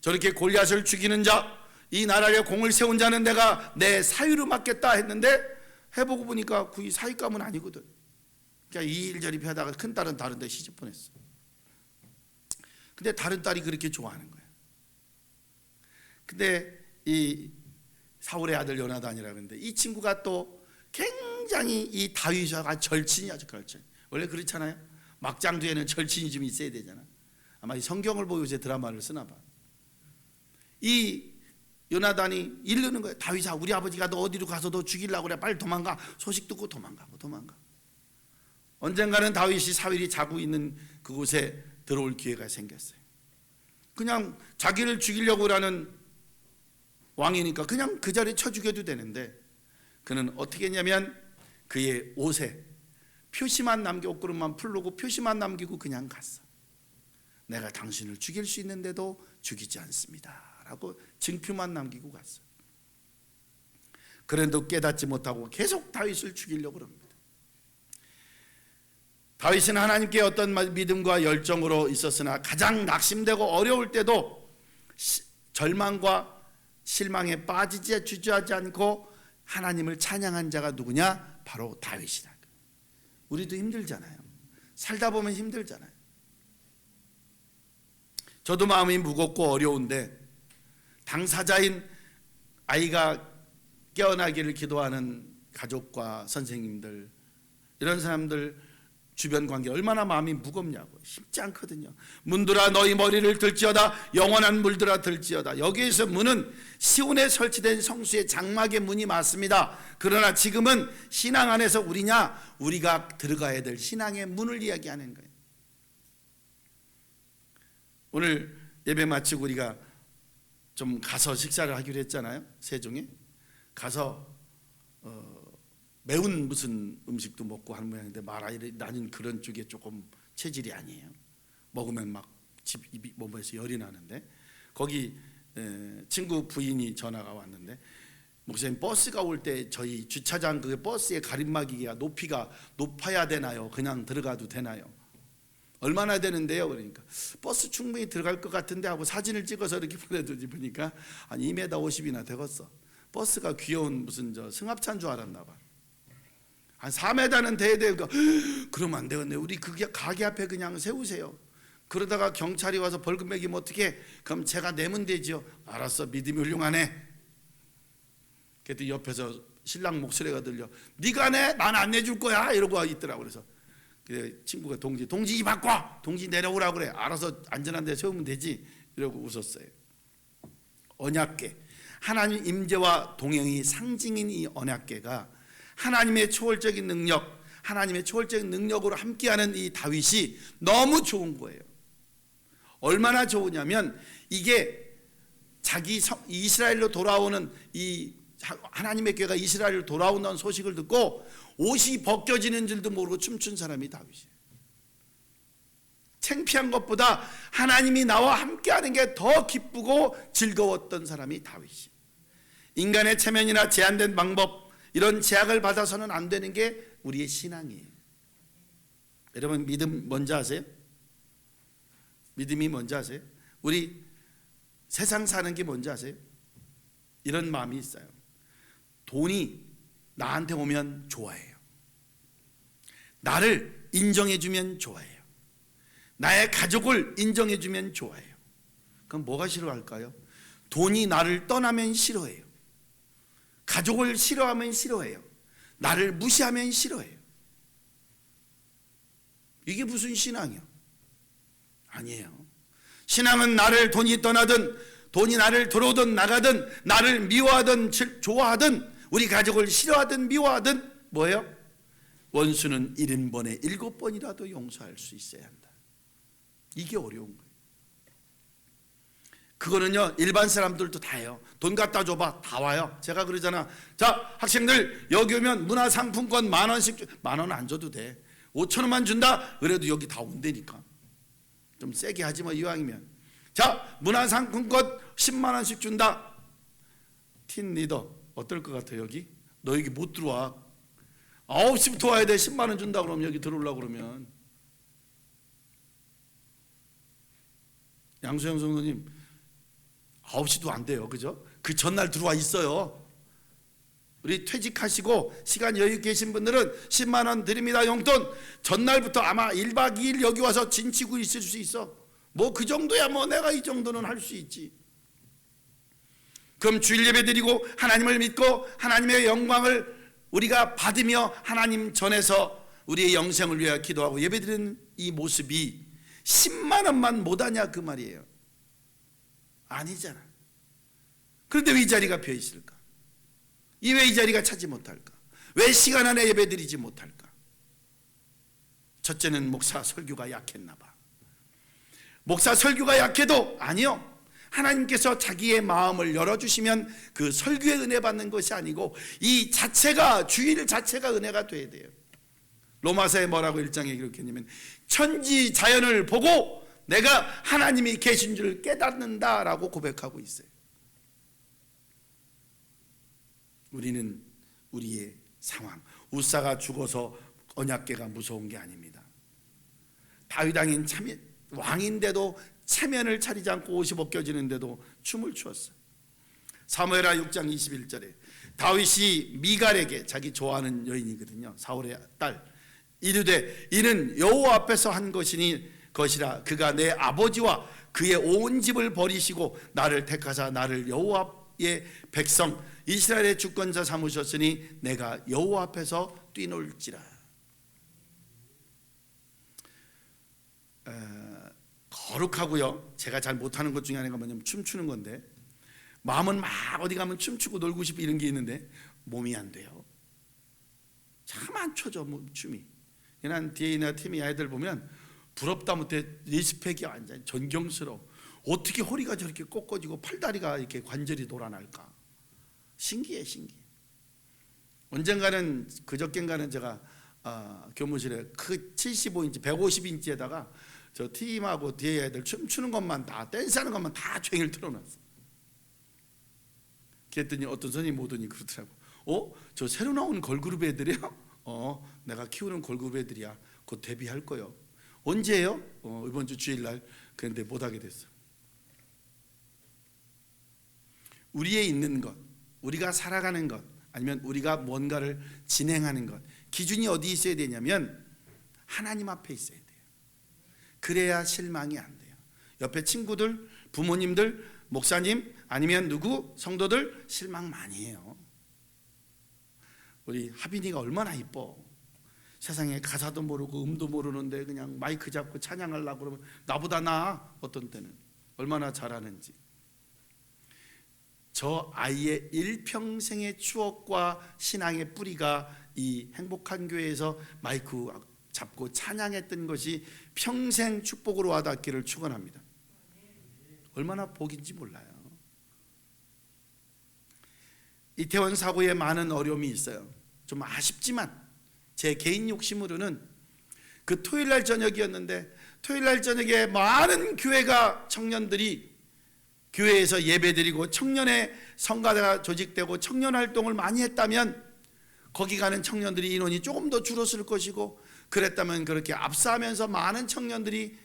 저렇게 골리앗을 죽이는 자, 이 나라에 공을 세운 자는 내가 내 사위로 맡겠다 했는데, 해보고 보니까 그 사위감은 아니거든. 그러니까 이일저리 하다가 큰 딸은 다른 데 시집 보냈어. 근데 다른 딸이 그렇게 좋아하는 거야. 근데 이 사울의 아들 요나단이라 그러는데 이 친구가 또 굉장히 이 다윗과 절친이야, 절친. 원래 그렇잖아요. 막장 뒤에는 절친이 좀 있어야 되잖아. 아마 이 성경을 보고 요새 드라마를 쓰나 봐. 이 요나단이 이르는 거예요. 다윗아, 우리 아버지가 너 어디로 가서 너 죽이려고 그래. 빨리 도망가. 소식 듣고 도망가. 언젠가는 다윗이 사울이 자고 있는 그곳에 들어올 기회가 생겼어요. 그냥 자기를 죽이려고 하는 왕이니까 그냥 그 자리에 쳐 죽여도 되는데 그는 어떻게 했냐면 그의 옷에 표시만 남겨, 옷구름만 풀르고 표시만 남기고 그냥 갔어. 내가 당신을 죽일 수 있는데도 죽이지 않습니다 라고 증표만 남기고 갔어. 그런데도 깨닫지 못하고 계속 다윗을 죽이려고 합니다. 다윗은 하나님께 어떤 믿음과 열정으로 있었으나 가장 낙심되고 어려울 때도 절망과 실망에 빠지지 주저하지 않고 하나님을 찬양한 자가 누구냐? 바로 다윗이다. 우리도 힘들잖아요. 살다 보면 힘들잖아요. 저도 마음이 무겁고 어려운데 당사자인 아이가 깨어나기를 기도하는 가족과 선생님들, 이런 사람들 주변 관계 얼마나 마음이 무겁냐고. 쉽지 않거든요. 문들아 너희 머리를 들지어다, 영원한 물들아 들지어다. 여기에서 문은 시온에 설치된 성수의 장막의 문이 맞습니다. 그러나 지금은 신앙 안에서 우리가 들어가야 될 신앙의 문을 이야기하는 거예요. 오늘 예배 마치고 우리가 좀 가서 식사를 하기로 했잖아요. 세종에 가서 매운 무슨 음식도 먹고 하는 모양인데 나는 그런 쪽에 조금 체질이 아니에요. 먹으면 막 입이 몸에서 열이 나는데 거기 친구 부인이 전화가 왔는데 목사님 버스가 올 때 저희 주차장 그 버스의 가림막이가 높이가 높아야 되나요? 그냥 들어가도 되나요? 얼마나 되는데요? 그러니까 버스 충분히 들어갈 것 같은데 하고 사진을 찍어서 이렇게 보내더니 보니까 한 2m 50이나 되겠어. 버스가 귀여운 무슨 승합차인 줄 알았나 봐. 한 4m는 돼야 돼요. 그러면 안 되겠네. 우리 그 가게 앞에 그냥 세우세요. 그러다가 경찰이 와서 벌금 매기면 어떻게? 그럼 제가 내면 되죠. 알았어, 믿음이 훌륭하네. 그랬더니 옆에서 신랑 목소리가 들려. 네가 내? 난 안 내줄 거야 이러고 있더라고. 그래서 친구가 동지 바꿔, 동지 내려오라고 그래. 알아서 안전한 데 세우면 되지 이러고 웃었어요. 언약궤, 하나님 임재와 동행이 상징인 이 언약궤가 하나님의 초월적인 능력, 하나님의 초월적인 능력으로 함께하는 이 다윗이 너무 좋은 거예요. 얼마나 좋으냐면 이게 자기 이스라엘로 돌아오는 이 하나님의 궤가 이스라엘로 돌아온다는 소식을 듣고 옷이 벗겨지는 줄도 모르고 춤춘 사람이 다윗이에요. 창피한 것보다 하나님이 나와 함께하는 게 더 기쁘고 즐거웠던 사람이 다윗이에요. 인간의 체면이나 제한된 방법, 이런 제약을 받아서는 안 되는 게 우리의 신앙이에요. 여러분 믿음 뭔지 아세요? 믿음이 뭔지 아세요? 우리 세상 사는 게 뭔지 아세요? 이런 마음이 있어요. 돈이 나한테 오면 좋아해요. 나를 인정해주면 좋아해요. 나의 가족을 인정해주면 좋아해요. 그럼 뭐가 싫어할까요? 돈이 나를 떠나면 싫어해요. 가족을 싫어하면 싫어해요. 나를 무시하면 싫어해요. 이게 무슨 신앙이야? 아니에요. 신앙은 나를 돈이 떠나든 돈이 나를 들어오든 나가든 나를 미워하든 좋아하든 우리 가족을 싫어하든 미워하든 뭐예요? 원수는 1인번에 7번이라도 용서할 수 있어야 한다. 이게 어려운 거예요. 그거는요 일반 사람들도 다 해요. 돈 갖다 줘봐 다 와요. 제가 그러잖아. 자 학생들 여기 오면 문화상품권 10,000원씩 만원 안 줘도 돼. 5,000원만 준다. 그래도 여기 다 온다니까. 좀 세게 하지 뭐 이왕이면. 자 문화상품권 10만 원씩 준다. 팀 리더 어떨 것 같아? 여기 너 여기 못 들어와. 9시부터 와야 돼. 10만 원 준다 그러면 여기 들어오려고 그러면. 양수영 성도님 9시도 안 돼요. 그죠? 그 전날 들어와 있어요. 우리 퇴직하시고 시간 여유 계신 분들은 10만 원 드립니다. 용돈. 전날부터 아마 1박 2일 여기 와서 진치고 있을 수 있어. 뭐 그 정도야 뭐 내가 이 정도는 할 수 있지. 그럼 주일 예배 드리고 하나님을 믿고 하나님의 영광을 우리가 받으며 하나님 전에서 우리의 영생을 위하여 기도하고 예배 드리는 이 모습이 10만 원만 못하냐 그 말이에요. 아니잖아. 그런데 왜 이 자리가 비어 있을까? 왜 이 자리가 차지 못할까? 왜 시간 안에 예배 드리지 못할까? 첫째는 목사 설교가 약했나 봐. 목사 설교가 약해도 아니요. 하나님께서 자기의 마음을 열어주시면 그 설교에 은혜 받는 것이 아니고 이 자체가, 주일 자체가 은혜가 돼야 돼요. 로마서에 뭐라고 1장에 이렇게 했냐면 천지 자연을 보고 내가 하나님이 계신 줄 깨닫는다라고 고백하고 있어요. 우리는 우리의 상황, 우사가 죽어서 언약궤가 무서운 게 아닙니다. 다윗 왕인 왕인데도 체면을 차리지 않고 옷이 벗겨지는데도 춤을 추었어요. 사무엘하 6장 21절에 다윗이 미갈에게, 자기 좋아하는 여인이거든요, 사울의 딸, 이르되 이는 여호와 앞에서 한 것이라 그가 내 아버지와 그의 온 집을 버리시고 나를 택하사 나를 여호와의 백성 이스라엘의 주권자 삼으셨으니 내가 여호와 앞에서 뛰놀지라. 거룩하고요, 제가 잘 못하는 것 중에 하나가 뭐냐면 춤추는 건데, 마음은 막 어디 가면 춤추고 놀고 싶고 이런 게 있는데 몸이 안 돼요. 참 안 춰져 춤이. 난 뒤에 팀이 아이들 보면 부럽다 못해 리스펙이 완전 존경스러워. 어떻게 허리가 저렇게 꺾어지고 팔다리가 이렇게 관절이 돌아날까? 신기해. 언젠가는, 그저께인가는 제가 교무실에 그 75인치 150인치에다가 저 팀하고 뒤에 애들 춤추는 것만 다, 댄스하는 것만 다 종일 틀어놨어. 그랬더니 어떤 선생님이 오더니 그러더라고. 저 새로 나온 걸그룹 애들이요? 내가 키우는 걸그룹 애들이야. 곧 데뷔할 거요. 언제예요? 이번 주 주일날. 그런데 못하게 됐어. 우리의 있는 것, 우리가 살아가는 것, 아니면 우리가 뭔가를 진행하는 것, 기준이 어디 있어야 되냐면 하나님 앞에 있어야 돼요. 그래야 실망이 안 돼요. 옆에 친구들, 부모님들, 목사님, 아니면 누구, 성도들 실망 많이 해요. 우리 하빈이가 얼마나 이뻐. 세상에 가사도 모르고 음도 모르는데 그냥 마이크 잡고 찬양하려고 그러면 나보다 나아. 어떤 때는 얼마나 잘하는지. 저 아이의 일평생의 추억과 신앙의 뿌리가 이 행복한 교회에서 마이크 잡고 찬양했던 것이 평생 축복으로 와닿기를 축원합니다. 얼마나 복인지 몰라요. 이태원 사고에 많은 어려움이 있어요. 좀 아쉽지만 제 개인 욕심으로는 그 토요일날 저녁이었는데, 토요일날 저녁에 많은 교회가, 청년들이 교회에서 예배드리고 청년의 성가대가 조직되고 청년 활동을 많이 했다면 거기 가는 청년들이 인원이 조금 더 줄었을 것이고, 그랬다면 그렇게 압사하면서 많은 청년들이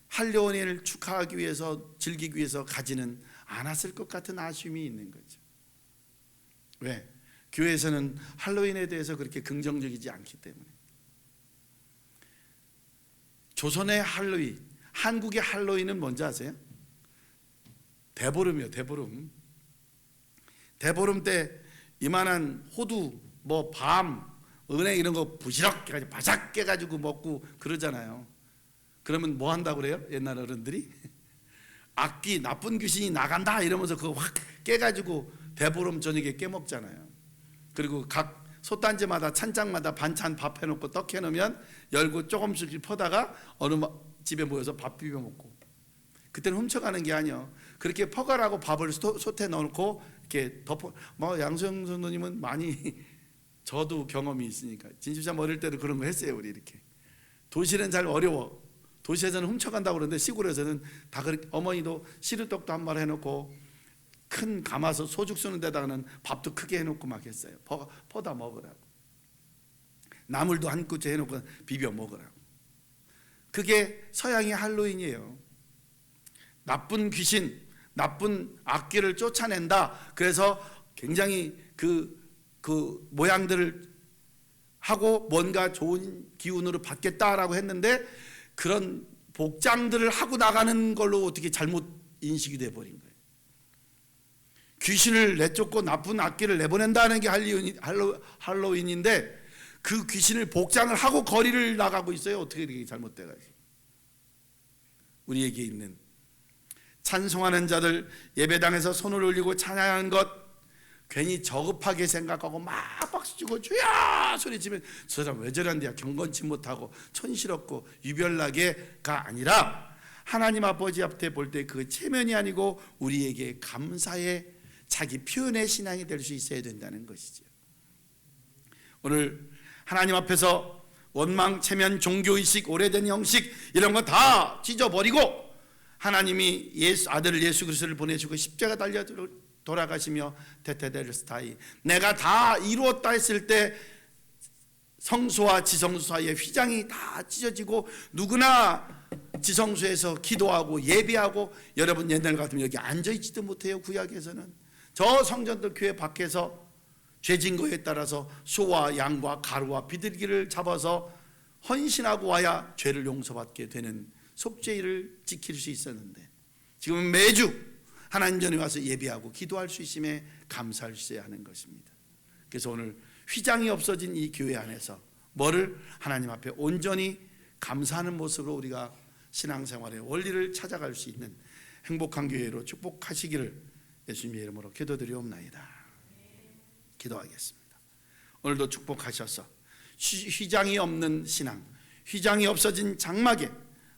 할로윈을 축하하기 위해서, 즐기기 위해서 가지는 않았을 것 같은 아쉬움이 있는 거죠. 왜? 교회에서는 할로윈에 대해서 그렇게 긍정적이지 않기 때문에. 조선의 할로윈, 한국의 할로윈은 뭔지 아세요? 대보름이요, 대보름. 대보름 때 이만한 호두, 밤, 은행 이런 거 부시럭 깨가지고 바삭 깨가지고 먹고 그러잖아요. 그러면 뭐 한다고 그래요? 옛날 어른들이 악귀, 나쁜 귀신이 나간다 이러면서 그거 확 깨가지고 대보름 저녁에 깨먹잖아요. 그리고 각 솥단지마다 찬장마다 반찬 밥 해놓고 떡 해놓으면 열고 조금씩 퍼다가 어느 집에 모여서 밥 비벼 먹고. 그때는 훔쳐가는 게 아니요. 그렇게 퍼가라고 밥을 솥에 넣어놓고 이렇게 덮어. 양수영 선생님은 많이 저도 경험이 있으니까 진실참 어릴 때도 그런 거 했어요. 우리 이렇게. 도시는 잘 어려워. 도시에서는 훔쳐간다고 그러는데 시골에서는 다 그렇게, 어머니도 시루떡도 한 말 해놓고 큰 가마솥 소죽 쓰는 데다가는 밥도 크게 해놓고 막 했어요. 퍼다 먹으라고. 나물도 한 구째 해놓고 비벼 먹으라고. 그게 서양의 할로윈이에요. 나쁜 귀신, 나쁜 악귀를 쫓아낸다. 그래서 굉장히 그 모양들을 하고 뭔가 좋은 기운으로 받겠다라고 했는데, 그런 복장들을 하고 나가는 걸로 어떻게 잘못 인식이 돼버린 거예요. 귀신을 내쫓고 나쁜 악기를 내보낸다는 게 할로윈인데 그 귀신을 복장을 하고 거리를 나가고 있어요. 어떻게 이렇게 잘못돼가지고. 우리에게 있는 찬송하는 자들, 예배당에서 손을 올리고 찬양하는 것 괜히 저급하게 생각하고 막 박수치고 주야 소리치면 저 사람 왜 저런데야 경건치 못하고 촌스럽고 유별나게가 아니라 하나님 아버지 앞에 볼 때 그 체면이 아니고 우리에게 감사의 자기 표현의 신앙이 될 수 있어야 된다는 것이죠. 오늘 하나님 앞에서 원망, 체면, 종교의식, 오래된 형식 이런 거 다 찢어버리고 하나님이 아들 예수 그리스도를 보내주고 십자가 달려 돌아가시며 테테델스타이 내가 다 이루었다 했을 때 성소와 지성소 사이에 휘장이 다 찢어지고 누구나 지성소에서 기도하고 예배하고 여러분 옛날 같으면 여기 앉아있지도 못해요. 구약에서는 저 성전들 교회 밖에서 죄진 거에 따라서 소와 양과 가루와 비둘기를 잡아서 헌신하고 와야 죄를 용서받게 되는 속죄일을 지킬 수 있었는데 지금은 매주 하나님 전에 와서 예배하고 기도할 수 있음에 감사할 수 있어야 하는 것입니다. 그래서 오늘 휘장이 없어진 이 교회 안에서 뭐를 하나님 앞에 온전히 감사하는 모습으로 우리가 신앙생활의 원리를 찾아갈 수 있는 행복한 교회로 축복하시기를 예수님의 이름으로 기도드리옵나이다. 기도하겠습니다. 오늘도 축복하셔서 휘장이 없는 신앙, 휘장이 없어진 장막에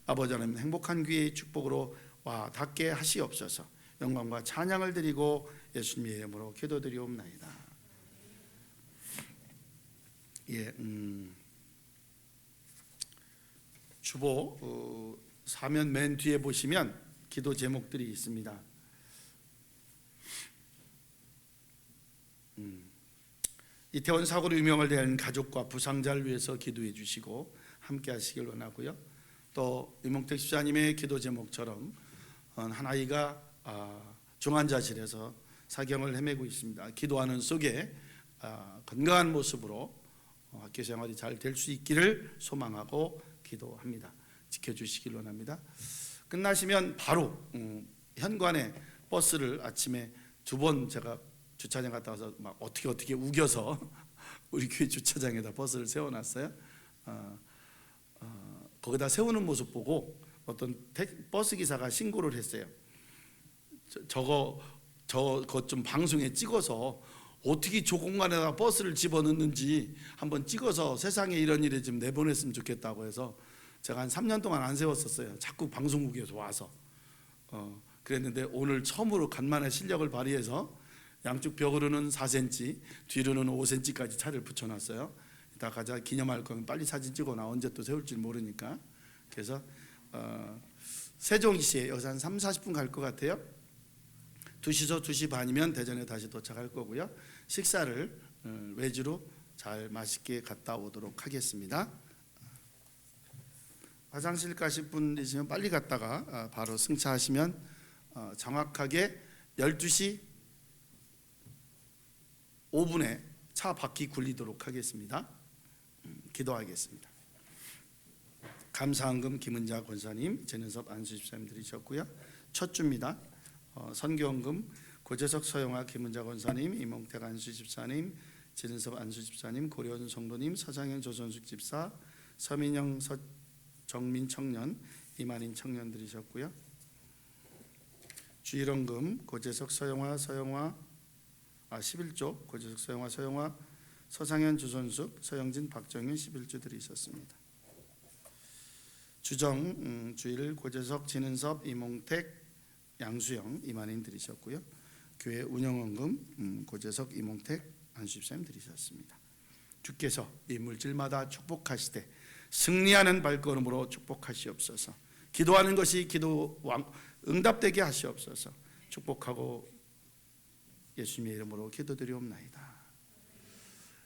아버지 하나님 행복한 교회의 축복으로 와 닿게 하시옵소서. 영광과 찬양을 드리고 예수님의 이름으로 기도드리옵나이다. 예, 주보 사면 맨 뒤에 보시면 기도 제목들이 있습니다. 이태원 사고로 유명을 된 가족과 부상자를 위해서 기도해 주시고 함께 하시길 원하고요. 또 이몽택 집사님의 기도 제목처럼 한 아이가 중환자실에서 사경을 헤매고 있습니다. 기도하는 속에 건강한 모습으로 학교 생활이 잘 될 수 있기를 소망하고 기도합니다. 지켜주시길 원합니다. 끝나시면 바로 현관에 버스를 아침에 2번 제가 주차장 갔다 와서 막 어떻게 우겨서 우리 교회 주차장에다 버스를 세워놨어요. 거기다 세우는 모습 보고 어떤 버스 기사가 신고를 했어요. 저거 좀 방송에 찍어서 어떻게 저 공간에다 버스를 집어넣는지 한번 찍어서 세상에 이런 일이 좀 내보냈으면 좋겠다고 해서 제가 한 3년 동안 안 세웠었어요. 자꾸 방송국에서 와서 그랬는데 오늘 처음으로 간만에 실력을 발휘해서 양쪽 벽으로는 4cm, 뒤로는 5cm까지 차를 붙여놨어요. 이따 가자 기념할 거면 빨리 사진 찍어놔. 언제 또 세울지 모르니까. 그래서 세종시에 여기서 한 30-40분 갈 것 같아요. 2시서 2시 반이면 대전에 다시 도착할 거고요. 식사를 외주로 잘 맛있게 갔다 오도록 하겠습니다. 화장실 가실 분 있으면 빨리 갔다가 바로 승차하시면 정확하게 12시 5분에 차 바퀴 굴리도록 하겠습니다. 기도하겠습니다. 감사한금 김은자 권사님, 전현섭 안수 집사님 드리셨고요. 첫 주입니다. 선교원금 고재석 서영아 김은자 권사님, 이몽택 안수 집사님, 전현섭 안수 집사님, 고려원 성도님, 서장현 조선숙 집사, 서민영 정민 청년, 이만인 청년 드리셨고요. 주일원금 고재석 서영아 11조, 고재석 서영아 서상현 주선숙 서영진 박정윤 11주들이 있었습니다. 주정 주일 고재석 진은섭 이몽택 양수영 이만인 드리셨고요. 교회 운영원금 고재석 이몽택 안수집사님 드리셨습니다. 주께서 이 물질마다 축복하시되 승리하는 발걸음으로 축복하시옵소서. 기도하는 것이 기도 응답되게 하시옵소서. 축복하고 예수님의 이름으로 기도드리옵나이다.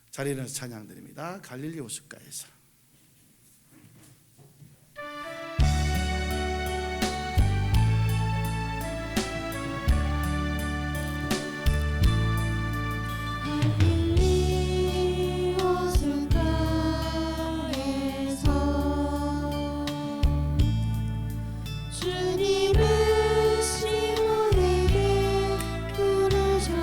자리에서 찬양드립니다. 갈릴리 호숫가에서. 주님은 시몬에게 부르셨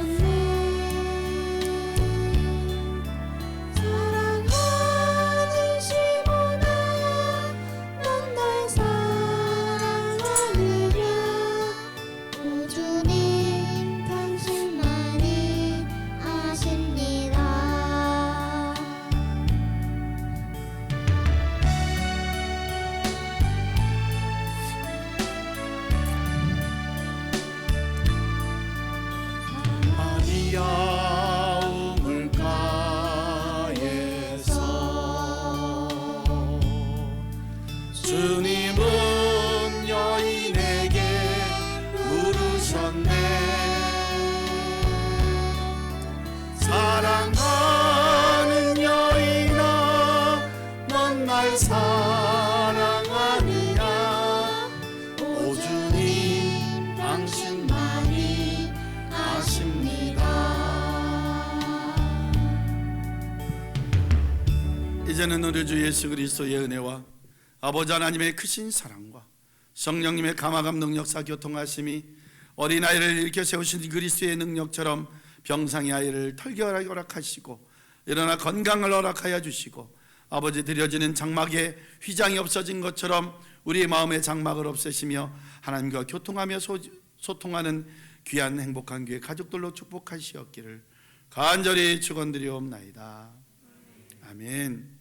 사랑하느냐 오 주님 당신만이 아십니다. 이제는 우리 주 예수 그리스도의 은혜와 아버지 하나님의 크신 사랑과 성령님의 감화감 능력사 교통하심이 어린아이를 일으켜 세우신 그리스도의 능력처럼 병상의 아이를 털결하게 허락하시고 일어나 건강을 허락하여 주시고 아버지 드려지는 장막에 휘장이 없어진 것처럼 우리의 마음의 장막을 없애시며 하나님과 교통하며 소통하는 귀한 행복한 교회 가족들로 축복하시옵기를 간절히 축원드리옵나이다. 아멘.